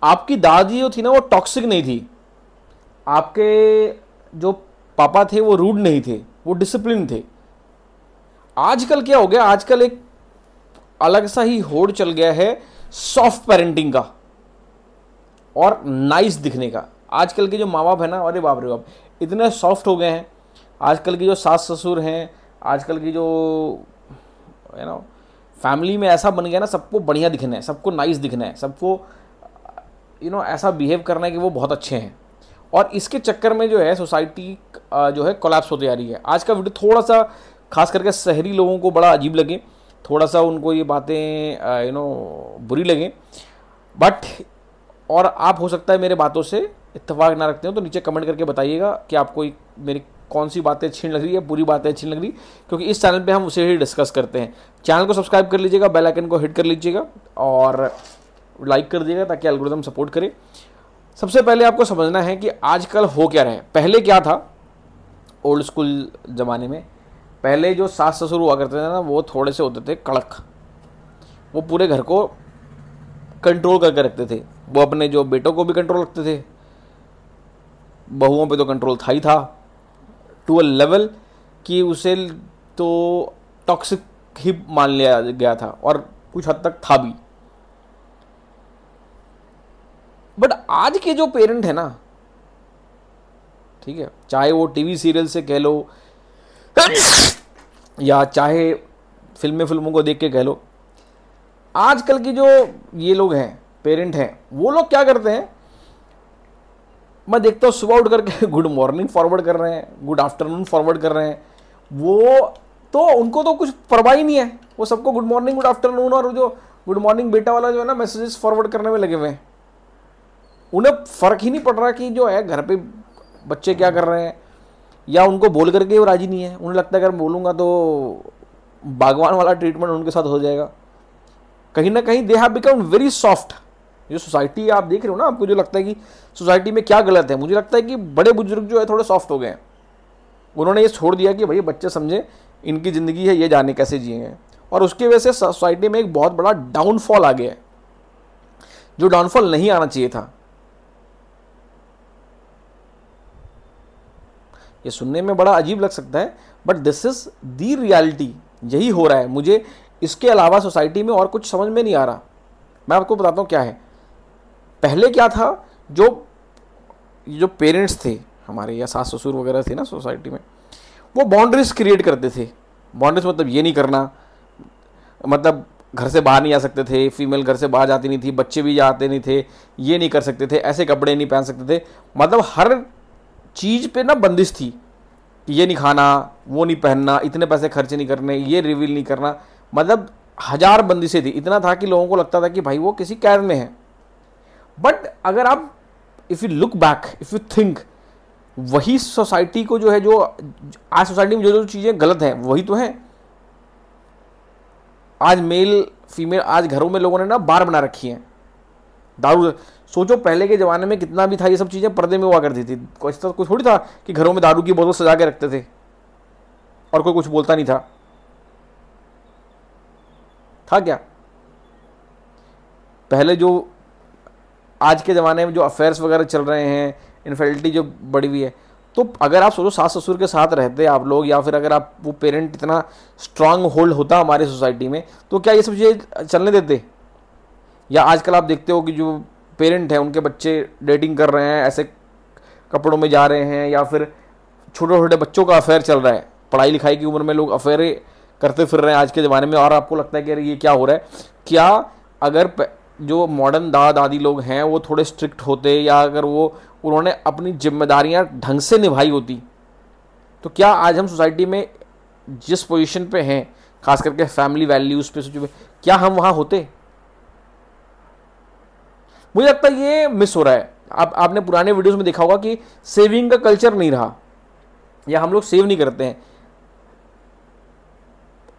आपकी दादी जो थी ना वो टॉक्सिक नहीं थी, आपके जो पापा थे वो रूड नहीं थे, वो डिसिप्लिन थे। आजकल क्या हो गया, आजकल एक अलग सा ही होड़ चल गया है सॉफ्ट पेरेंटिंग का और नाइस दिखने का। आजकल के जो माँ बाप है ना, अरे बाप रे बाप, इतने सॉफ्ट हो गए हैं। आजकल की जो सास ससुर हैं, आजकल की जो है ना फैमिली में ऐसा बन गया ना, सबको बढ़िया दिखना है, सबको नाइस दिखना है, सबको ऐसा बिहेव करना है कि वो बहुत अच्छे हैं। और इसके चक्कर में जो है सोसाइटी जो है कोलैप्स होती जा रही है। आज का वीडियो थोड़ा सा खास करके शहरी लोगों को बड़ा अजीब लगे, थोड़ा सा उनको ये बातें बुरी लगे, बट और आप हो सकता है मेरे बातों से इत्तेफाक ना रखते हो, तो नीचे कमेंट करके बताइएगा कि आपको मेरी कौन सी बातें अच्छी लग रही है, बुरी बातें अच्छी लग रही, क्योंकि इस चैनल पे हम उसे ही डिस्कस करते हैं। चैनल को सब्सक्राइब कर लीजिएगा, बेल आइकन को हिट कर लीजिएगा और लाइक कर दीजिएगा ताकि एल्गोरिथम सपोर्ट करे। सबसे पहले आपको समझना है कि आजकल हो क्या रहा है। पहले क्या था, ओल्ड स्कूल ज़माने में पहले जो सास ससुर हुआ करते थे ना, वो थोड़े से होते थे कड़क, वो पूरे घर को कंट्रोल करके रखते थे। वो अपने जो बेटों को भी कंट्रोल रखते थे, बहुओं पे तो कंट्रोल था ही था, टू अ लेवल कि उसे तो टॉक्सिक ही मान लिया गया था और कुछ हद तक था भी। बट आज के जो पेरेंट है ना, ठीक है, चाहे वो टीवी सीरियल से कह लो या चाहे फिल्मों को देख के कह लो, आजकल की जो ये लोग हैं पेरेंट हैं, वो लोग क्या करते हैं, मैं देखता हूँ सुबह उठ करके गुड मॉर्निंग फॉरवर्ड कर रहे हैं, गुड आफ्टरनून फॉरवर्ड कर रहे हैं। वो तो उनको तो कुछ परवाह ही नहीं है, वो सबको गुड मॉर्निंग गुड आफ्टरनून और जो गुड मॉर्निंग बेटा वाला जो है ना मैसेजेस फॉरवर्ड करने में लगे हुए हैं। उन्हें फ़र्क ही नहीं पड़ रहा कि जो है घर पे बच्चे क्या कर रहे हैं, या उनको बोल करके वो राजी नहीं है। उन्हें लगता है अगर बोलूँगा तो बागवान वाला ट्रीटमेंट उनके साथ हो जाएगा। कहीं ना कहीं they have become very soft. जो सोसाइटी आप देख रहे हो ना, आपको जो लगता है कि सोसाइटी में क्या गलत है, मुझे लगता है कि बड़े बुजुर्ग जो है थोड़े सॉफ्ट हो गए हैं। उन्होंने ये छोड़ दिया कि भाई बच्चे समझे इनकी ज़िंदगी है, ये जाने कैसे जिए, और उसकी वजह से सोसाइटी में एक बहुत बड़ा डाउनफॉल आ गया है, जो डाउनफॉल नहीं आना चाहिए था। ये सुनने में बड़ा अजीब लग सकता है, but this is the reality. यही हो रहा है। मुझे इसके अलावा सोसाइटी में और कुछ समझ में नहीं आ रहा। मैं आपको बताता हूँ क्या है। पहले क्या था, जो पेरेंट्स थे हमारे या सास ससुर वगैरह थे ना सोसाइटी में, वो बाउंड्रीज क्रिएट करते थे। बाउंड्रीज मतलब ये नहीं करना, मतलब घर से बाहर नहीं आ सकते थे, फीमेल घर से बाहर जाती नहीं थी, बच्चे भी जाते नहीं थे, ये नहीं कर सकते थे, ऐसे कपड़े नहीं पहन सकते थे। मतलब हर चीज़ पे ना बंदिश थी कि ये नहीं खाना, वो नहीं पहनना, इतने पैसे खर्च नहीं करने, ये रिवील नहीं करना। मतलब हजार बंदिशें थी। इतना था कि लोगों को लगता था कि भाई वो किसी कैद में है। बट अगर आप if you look back, if you think, वही सोसाइटी को जो है, जो आज सोसाइटी में जो जो चीज़ें गलत हैं वही तो हैं। आज मेल फीमेल, आज घरों में लोगों ने ना बार बना रखी हैं। दारू, सोचो पहले के ज़माने में कितना भी था, ये सब चीज़ें पर्दे में हुआ करती थी। कुछ थोड़ी था कि घरों में दारू की बोतल सजा के रखते थे और कोई कुछ बोलता नहीं था क्या? पहले जो आज के ज़माने में जो अफेयर्स वगैरह चल रहे हैं, इनफिdelity जो बढ़ी हुई है, तो अगर आप सोचो सास ससुर के साथ रहते आप लोग, या फिर अगर आप वो पेरेंट इतना स्ट्रांग होल्ड होता हमारे सोसाइटी में, तो क्या ये सब चीज़ें चलने देते? या आजकल आप देखते हो कि जो पेरेंट हैं उनके बच्चे डेटिंग कर रहे हैं, ऐसे कपड़ों में जा रहे हैं, या फिर छोटे छोटे बच्चों का अफेयर चल रहा है। पढ़ाई लिखाई की उम्र में लोग अफेयर करते फिर रहे हैं आज के ज़माने में, और आपको लगता है कि अरे ये क्या हो रहा है? क्या अगर जो मॉडर्न दादा दादी लोग हैं वो थोड़े स्ट्रिक्ट होते, या अगर उन्होंने अपनी जिम्मेदारियां ढंग से निभाई होती, तो क्या आज हम सोसाइटी में जिस पोजीशन पे हैं, खास करके फैमिली वैल्यूज़ पे, क्या हम वहाँ होते? मुझे लगता है ये मिस हो रहा है। आपने पुराने वीडियोस में देखा होगा कि सेविंग का कल्चर नहीं रहा, या हम लोग सेव नहीं करते हैं।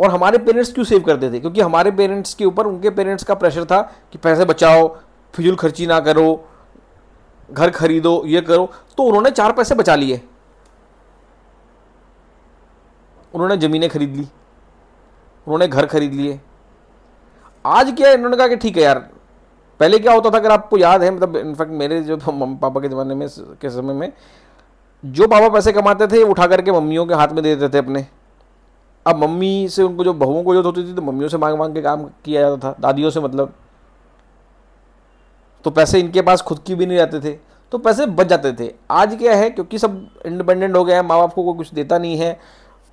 और हमारे पेरेंट्स क्यों सेव करते थे? क्योंकि हमारे पेरेंट्स के ऊपर उनके पेरेंट्स का प्रेशर था कि पैसे बचाओ, फिजूल खर्ची ना करो, घर खरीदो, ये करो। तो उन्होंने 4 पैसे बचा लिए, उन्होंने ज़मीनें खरीद ली, उन्होंने घर खरीद लिए। आज क्या है, इन्होंने कहा कि ठीक है यार, पहले क्या होता था, अगर आपको याद है, मतलब इनफैक्ट मेरे जो मम्मी पापा के ज़माने में के समय में जो पापा पैसे कमाते थे उठा करके मम्मियों के हाथ में दे देते थे अपने। अब मम्मी से उनको जो बहुओं को जरूरत होती थी तो मम्मियों से मांग मांग के काम किया जाता था, दादियों से मतलब। तो पैसे इनके पास खुद की भी नहीं रहते थे, तो पैसे बच जाते थे। आज क्या है, क्योंकि सब इंडिपेंडेंट हो गए हैं, माँ बाप को कोई कुछ देता नहीं है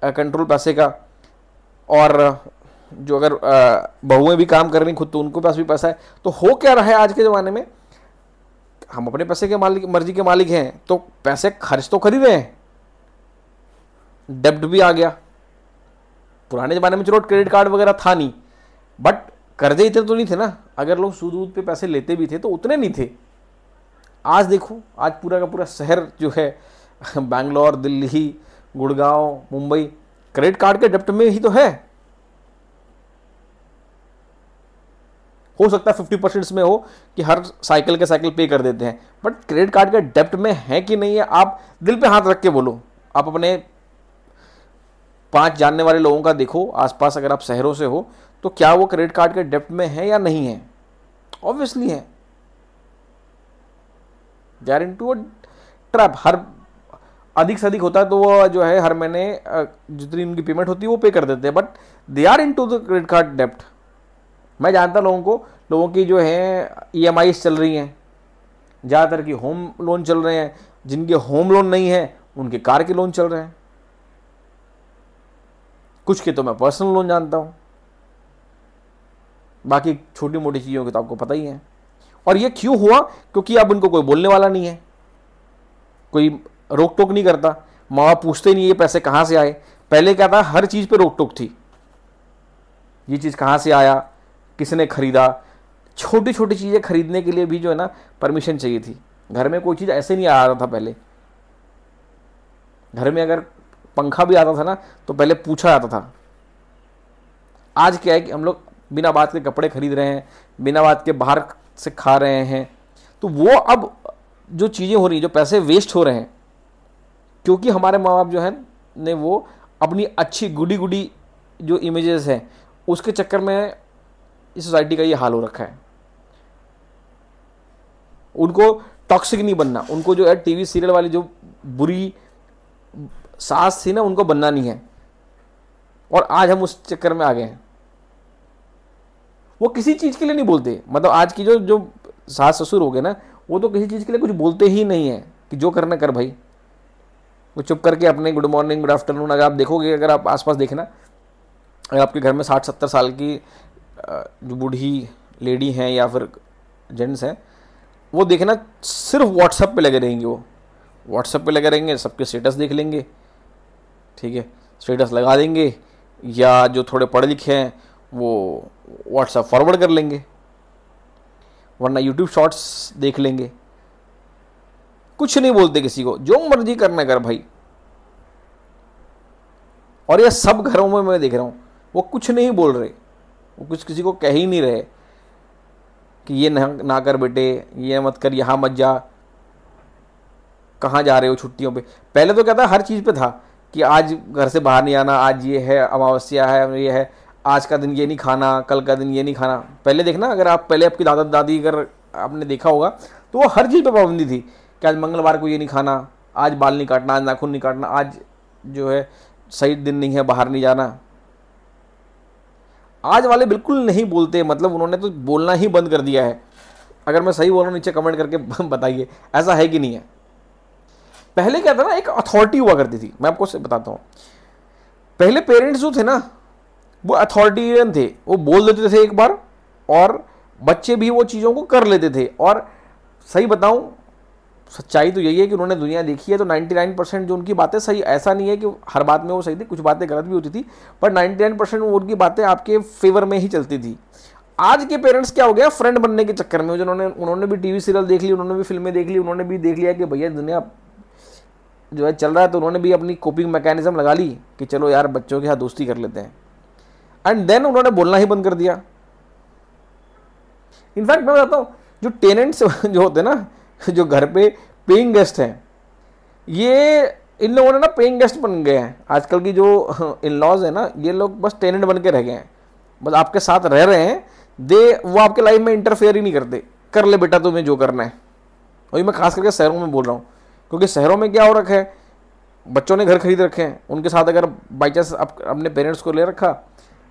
कंट्रोल पैसे का, और जो अगर बहुएं भी काम कर रही खुद तो उनके पास भी पैसा है। तो हो क्या रहा है आज के ज़माने में, हम अपने पैसे के मालिक, मर्जी के मालिक हैं, तो पैसे खर्च तो कर ही रहे हैं, डेब्ट भी आ गया। पुराने ज़माने में चलो क्रेडिट कार्ड वगैरह था नहीं, बट कर्जे इतने तो नहीं थे ना। अगर लोग सूद वूद पे पैसे लेते भी थे तो उतने नहीं थे। आज देखो, आज पूरा का पूरा शहर जो है बैंगलोर, दिल्ली, गुड़गांव, मुंबई क्रेडिट कार्ड के डेब्ट में ही तो है। हो सकता है 50% में हो कि हर साइकिल के साइकिल पे कर देते हैं, बट क्रेडिट कार्ड के डेब्ट में है कि नहीं है, आप दिल पे हाथ रख के बोलो। आप अपने 5 जानने वाले लोगों का देखो आसपास, अगर आप शहरों से हो तो क्या वो क्रेडिट कार्ड के डेब्ट में है या नहीं है? ऑब्वियसली है। They are into a trap. हर अधिक से अधिक होता है तो वो जो है हर महीने जितनी उनकी पेमेंट होती है वो पे कर देते हैं, but they are into the credit card डेब्ट। मैं जानता लोगों की जो है EMI चल रही हैं, ज़्यादातर की होम लोन चल रहे हैं। जिनके होम लोन नहीं है उनके कार के लोन चल रहे हैं, कुछ के तो मैं पर्सनल लोन जानता हूँ, बाकी छोटी मोटी चीज़ों के तो आपको पता ही है। और ये क्यों हुआ? क्योंकि अब उनको कोई बोलने वाला नहीं है, कोई रोक टोक नहीं करता, माँ बाप पूछते नहीं ये पैसे कहाँ से आए। पहले क्या था, हर चीज़ पे रोक टोक थी, ये चीज़ कहाँ से आया, किसने खरीदा। छोटी छोटी चीज़ें खरीदने के लिए भी जो है ना परमिशन चाहिए थी। घर में कोई चीज़ ऐसे नहीं आ रहा था पहले। घर में अगर पंखा भी आता था ना तो पहले पूछा जाता था। आज क्या है कि हम लोग बिना बात के कपड़े खरीद रहे हैं, बिना बात के बाहर से खा रहे हैं। तो वो अब जो चीज़ें हो रही हैं, जो पैसे वेस्ट हो रहे हैं, क्योंकि हमारे माँ बाप जो है ने वो अपनी अच्छी गुडी गुडी जो इमेजेस हैं उसके चक्कर में इस सोसाइटी का ये हाल हो रखा है। उनको टॉक्सिक नहीं बनना, उनको जो है टीवी सीरियल वाली जो बुरी सास थी ना उनको बनना नहीं है, और आज हम उस चक्कर में आ गए हैं। वो किसी चीज़ के लिए नहीं बोलते, मतलब आज की जो सास ससुर हो गए ना वो तो किसी चीज़ के लिए कुछ बोलते ही नहीं है कि जो करना कर भाई। वो चुप करके अपने गुड मॉर्निंग गुड आफ्टरनून, अगर आप देखोगे, अगर आप आसपास देखना, अगर आपके घर में 60-70 साल की जो बूढ़ी लेडी हैं या फिर जेंट्स हैं, वो देखना सिर्फ व्हाट्सएप पे लगे रहेंगे। वो व्हाट्सएप पे लगे रहेंगे, सबके स्टेटस देख लेंगे, ठीक है, स्टेटस लगा देंगे, या जो थोड़े पढ़े लिखे हैं वो व्हाट्सएप फॉरवर्ड कर लेंगे, वरना यूट्यूब शॉर्ट्स देख लेंगे। कुछ नहीं बोलते किसी को, जो मर्जी करना कर भाई। और ये सब घरों में मैं देख रहा हूँ, वो कुछ नहीं बोल रहे, वो कुछ किसी को कह ही नहीं रहे कि ये ना कर बेटे, ये मत कर, यहाँ मत जा, कहाँ जा रहे हो छुट्टियों पे। पहले तो क्या था, हर चीज़ पे था कि आज घर से बाहर नहीं आना, आज ये है, अमावस्या है, ये है, आज का दिन ये नहीं खाना, कल का दिन ये नहीं खाना। पहले देखना, अगर आप पहले आपकी दादा दादी अगर आपने देखा होगा तो वो हर चीज़ पे पाबंदी थी कि आज मंगलवार को ये नहीं खाना, आज बाल नहीं काटना, आज नाखून नहीं काटना, आज जो है सही दिन नहीं है, बाहर नहीं जाना। आज वाले बिल्कुल नहीं बोलते, मतलब उन्होंने तो बोलना ही बंद कर दिया है। अगर मैं सही बोल रहा हूँ नीचे कमेंट करके बताइए, ऐसा है कि नहीं है। पहले क्या था ना, एक अथॉरिटी हुआ करती थी। मैं आपको बताता हूँ, पहले पेरेंट्स जो थे ना वो अथॉरिटेरियन थे, वो बोल देते थे एक बार और बच्चे भी वो चीज़ों को कर लेते थे। और सही बताऊं, सच्चाई तो यही है कि उन्होंने दुनिया देखी है, तो 99% जो उनकी बातें सही, ऐसा नहीं है कि हर बात में वो सही थी, कुछ बातें गलत भी होती थी, पर 99% उनकी बातें आपके फेवर में ही चलती थी। आज के पेरेंट्स क्या हो गया, फ्रेंड बनने के चक्कर में उन्होंने भी टीवी सीरियल देख ली, उन्होंने भी फिल्में देख ली, उन्होंने भी देख लिया कि भैया दुनिया जो है चल रहा है, तो उन्होंने भी अपनी कोपिंग मैकेनिज्म लगा ली कि चलो यार बच्चों के साथ दोस्ती कर लेते हैं, एंड देन उन्होंने बोलना ही बंद कर दिया। इनफैक्ट मैं बताता हूँ, जो टेनेंट्स जो होते हैं ना, जो घर पे पेइंग गेस्ट हैं, ये इन लोगों ने ना पेइंग गेस्ट बन गए हैं। आजकल की जो इन लॉज है ना, ये लोग बस टेनेंट बन के रह गए हैं, बस आपके साथ रह रहे हैं, वो आपके लाइफ में इंटरफेयर ही नहीं करते। कर ले बेटा तुम्हें जो करना है। वही मैं खास करके शहरों में बोल रहा हूँ, क्योंकि शहरों में क्या हो रखा है, बच्चों ने घर खरीद रखे हैं, उनके साथ अगर बाई चांस अपने पेरेंट्स को ले रखा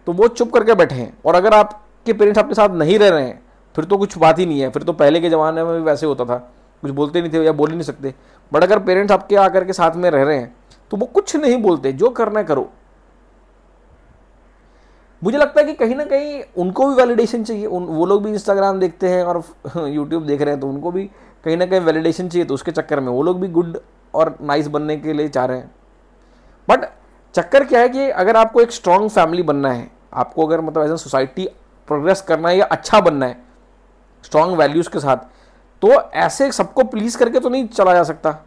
तो वो चुप करके बैठे हैं। और अगर आपके पेरेंट्स आपके साथ नहीं रह रहे हैं फिर तो कुछ बात ही नहीं है, फिर तो पहले के ज़माने में भी वैसे होता था, कुछ बोलते नहीं थे या बोल ही नहीं सकते। बट अगर पेरेंट्स आपके आकर के साथ में रह रहे हैं तो वो कुछ नहीं बोलते, जो करना है करो। मुझे लगता है कि कहीं ना कहीं उनको भी वैलिडेशन चाहिए, वो लोग भी इंस्टाग्राम देखते हैं और यूट्यूब देख रहे हैं, तो उनको भी कहीं ना कहीं वैलिडेशन चाहिए, तो उसके चक्कर में वो लोग भी गुड और नाइस बनने के लिए चाह रहे हैं। बट चक्कर क्या है कि अगर आपको एक स्ट्रॉन्ग फैमिली बनना है, आपको अगर मतलब एज ए सोसाइटी प्रोग्रेस करना है या अच्छा बनना है स्ट्रॉन्ग वैल्यूज़ के साथ, तो ऐसे सबको प्लीज करके तो नहीं चला जा सकता।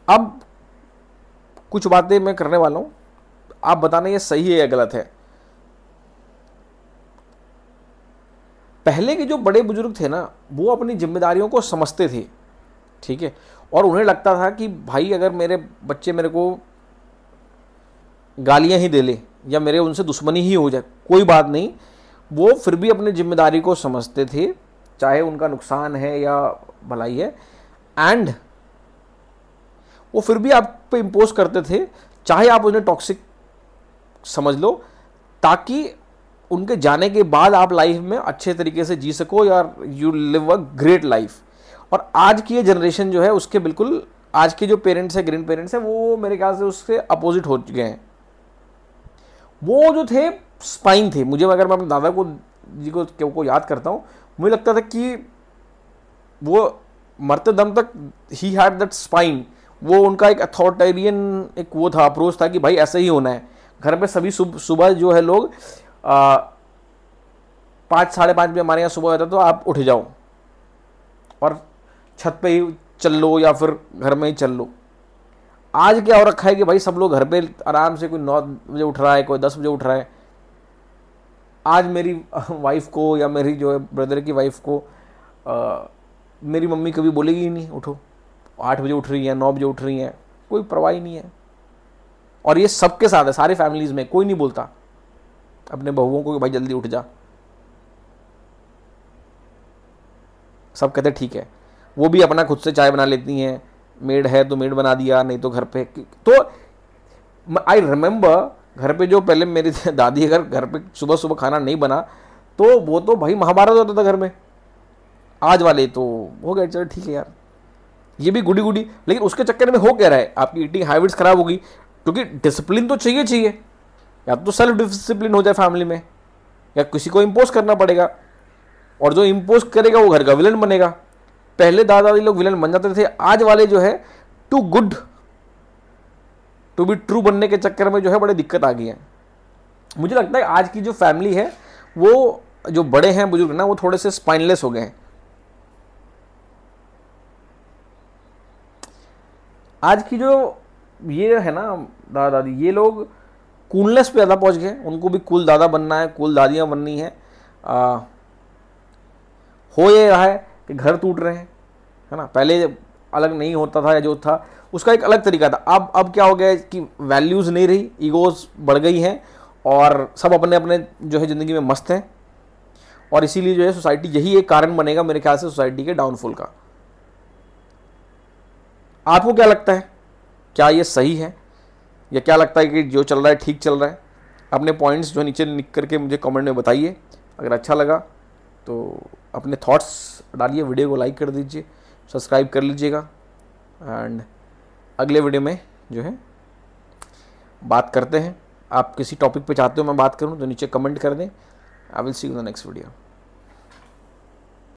अब कुछ बातें मैं करने वाला हूं, आप बताना ये सही है या गलत है। पहले के जो बड़े बुजुर्ग थे ना, वो अपनी जिम्मेदारियों को समझते थे, ठीक है, और उन्हें लगता था कि भाई अगर मेरे बच्चे मेरे को गालियां ही दे ले या मेरे उनसे दुश्मनी ही हो जाए, कोई बात नहीं, वो फिर भी अपनी जिम्मेदारी को समझते थे, चाहे उनका नुकसान है या भलाई है, एंड वो फिर भी आप पे इम्पोज करते थे, चाहे आप उन्हें टॉक्सिक समझ लो, ताकि उनके जाने के बाद आप लाइफ में अच्छे तरीके से जी सको या you live a great life. और आज की ये जनरेशन जो है उसके बिल्कुल, आज के जो पेरेंट्स है, ग्रैंड पेरेंट्स है, वो मेरे ख्याल से उससे अपोजिट हो गए हैं। वो जो थे स्पाइन थे, मुझे अगर मैं अपने दादा को जी को याद करता हूँ, मुझे लगता था कि वो मरते दम तक ही हैड दैट स्पाइन। वो उनका एक अथॉरिटेरियन एक वो था, अप्रोच था कि भाई ऐसे ही होना है। घर पे सभी सुबह जो है लोग 5 साढ़े 5 बजे हमारे यहाँ सुबह होता, तो आप उठ जाओ और छत पे ही चल लो या फिर घर में ही चल लो। आज क्या हो रखा है कि भाई सब लोग घर पे आराम से, कोई 9 बजे उठ रहा है, कोई 10 बजे उठ रहा है। आज मेरी वाइफ को या मेरी जो है ब्रदर की वाइफ को मेरी मम्मी कभी बोलेगी ही नहीं उठो, 8 बजे उठ रही है, 9 बजे उठ रही हैं, कोई परवाह ही नहीं है। और ये सबके साथ है, सारी फैमिलीज में कोई नहीं बोलता अपने बहुओं को कि भाई जल्दी उठ जा। सब कहते ठीक है, वो भी अपना खुद से चाय बना लेती हैं, मेड है तो मेड बना दिया, नहीं तो घर पे। तो आई रिमेंबर घर पे जो पहले मेरी दादी अगर घर पे सुबह सुबह खाना नहीं बना तो वो तो भाई महाभारत होता था घर में। आज वाले तो हो गए चलो ठीक है यार, ये भी गुडी गुडी, लेकिन उसके चक्कर में हो क्या रहा है, आपकी ईटिंग हैबिट्स खराब होगी। क्योंकि डिसिप्लिन तो चाहिए, या तो सेल्फ डिसिप्लिन हो जाए फैमिली में, या किसी को इम्पोज करना पड़ेगा, और जो इम्पोज करेगा वो घर का विलन बनेगा। पहले दादा दादी लोग विलन बन जाते थे, आज वाले जो है too good to be true बनने के चक्कर में जो है बड़ी दिक्कत आ गई है। मुझे लगता है आज की जो फैमिली है, वो जो बड़े हैं बुजुर्ग ना, वो थोड़े से स्पाइनलेस हो गए हैं। आज की जो ये है ना दादा दादी, ये लोग कूलनेस पे ज़्यादा पहुंच गए, उनको भी कूल दादा बनना है, कूल दादियाँ बननी है। हो ये रहा है कि घर टूट रहे हैं, है ना। पहले अलग नहीं होता था, या जो था उसका एक अलग तरीका था। अब क्या हो गया है कि वैल्यूज़ नहीं रही, ईगोज बढ़ गई हैं, और सब अपने अपने जो है ज़िंदगी में मस्त हैं। और इसीलिए जो है सोसाइटी, यही एक कारण बनेगा मेरे ख्याल से सोसाइटी के डाउनफॉल का। आपको क्या लगता है, क्या ये सही है, या क्या लगता है कि जो चल रहा है ठीक चल रहा है? अपने पॉइंट्स जो नीचे लिख करके मुझे कमेंट में बताइए। अगर अच्छा लगा तो अपने थॉट्स डालिए, वीडियो को लाइक कर दीजिए, सब्सक्राइब कर लीजिएगा, एंड अगले वीडियो में जो है बात करते हैं। आप किसी टॉपिक पे चाहते हो मैं बात करूं तो नीचे कमेंट कर दें। I will see you in the next video.